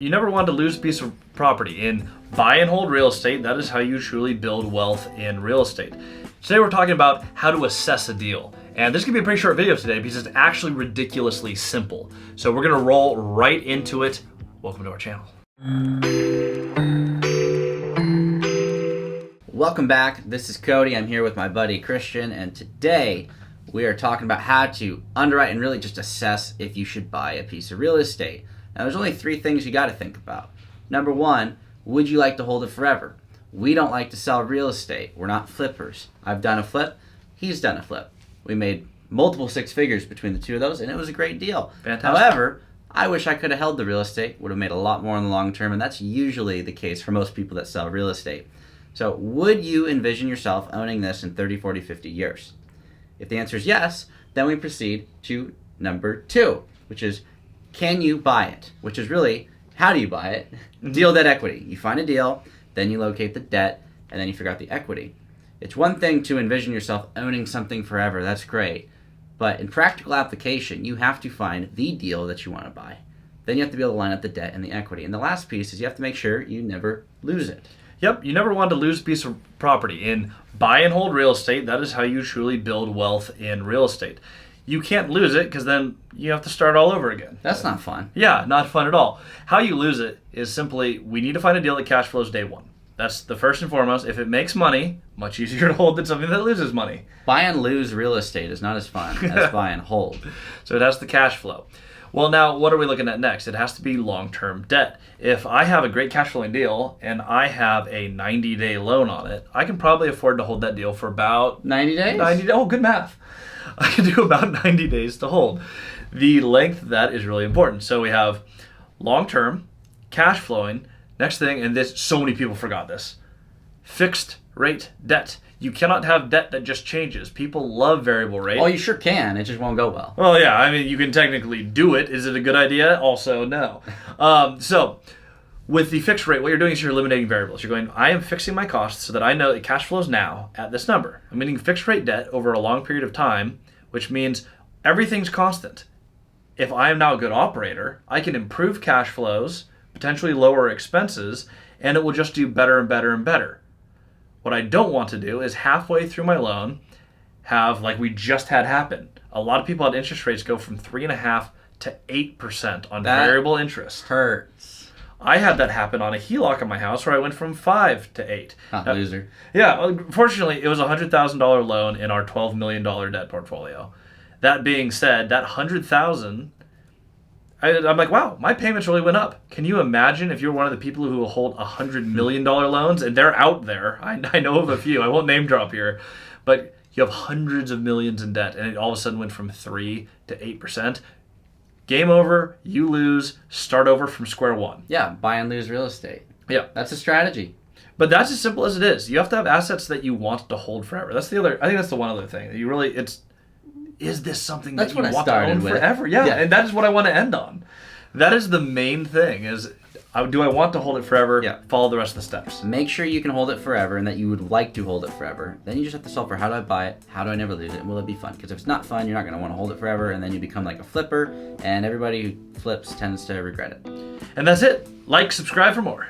You never want to lose a piece of property. In buy and hold real estate, that is how you truly build wealth in real estate. Today we're talking about how to assess a deal. And this is going to be a pretty short video today because it's actually ridiculously simple. So we're going to roll right into it. Welcome to our channel. Welcome back. This is Cody. I'm here with my buddy Christian, and today we are talking about how to underwrite and really just assess if you should buy a piece of real estate. Now, there's only three things you got to think about. Number one, would you like to hold it forever? We don't like to sell real estate. We're not flippers. I've done a flip. He's done a flip. We made multiple six figures between the two of those, and it was a great deal. Fantastic. However, I wish I could have held the real estate. Would have made a lot more in the long term, and that's usually the case for most people that sell real estate. So would you envision yourself owning this in 30, 40, 50 years? If the answer is yes, then we proceed to number two, which is, can you buy it? Which is really, how do you buy it? Deal, debt, equity. You find a deal, then you locate the debt, and then you figure out the equity. It's one thing to envision yourself owning something forever. That's great. But in practical application, you have to find the deal that you want to buy. Then you have to be able to line up the debt and the equity. And the last piece is you have to make sure you never lose it. Yep, you never want to lose a piece of property. In buy and hold real estate, that is how you truly build wealth in real estate. You can't lose it because then you have to start all over again. That's not fun. Yeah, not fun at all. How you lose it is simply, we need to find a deal that cash flows day one. That's the first and foremost. If it makes money, much easier to hold than something that loses money. Buy and lose real estate is not as fun as buy and hold. So it has the cash flow. Well, now, what are we looking at next? It has to be long-term debt. If I have a great cash flowing deal and I have a 90-day loan on it, I can probably afford to hold that deal for about 90 days? 90 Oh, good math. I can do about 90 days to hold. The length of that is really important. So we have long-term, cash flowing. Next thing, and this, so many people forgot this, fixed rate debt. You cannot have debt that just changes. People love variable rate. Oh, you sure can. It just won't go well. Well, yeah, I mean, you can technically do it. Is it a good idea? Also, no. So with the fixed rate, what you're doing is you're eliminating variables. You're going, I am fixing my costs so that I know it cash flows now at this number. I'm meaning fixed rate debt over a long period of time, which means everything's constant. If I am now a good operator, I can improve cash flows, potentially lower expenses, and it will just do better and better and better. What I don't want to do is halfway through my loan have, like we just had happen, a lot of people had interest rates go from 3.5% to 8% on variable interest. Hurts. I had that happen on a HELOC in my house where I went from 5 to 8. Loser. Yeah, fortunately, it was a $100,000 loan in our $12 million debt portfolio. That being said, that $100,000, I'm like, wow, my payments really went up. Can you imagine if you're one of the people who will hold $100 million loans, and they're out there. I know of a few. I won't name drop here. But you have hundreds of millions in debt, and it all of a sudden went from 3 to 8%. Game over, you lose, start over from square one. Yeah, buy and lose real estate. Yeah. That's a strategy. But that's as simple as it is. You have to have assets that you want to hold forever. That's the other, I think that's the one other thing. You really, is this something that you want to own forever? Yeah, and that is what I want to end on. That is the main thing is, do I want to hold it forever? Yeah. Follow the rest of the steps. Make sure you can hold it forever and that you would like to hold it forever. Then you just have to solve for how do I buy it? How do I never lose it? And will it be fun? Because if it's not fun, you're not going to want to hold it forever, and then you become like a flipper, and everybody who flips tends to regret it. And that's it. Like, subscribe for more.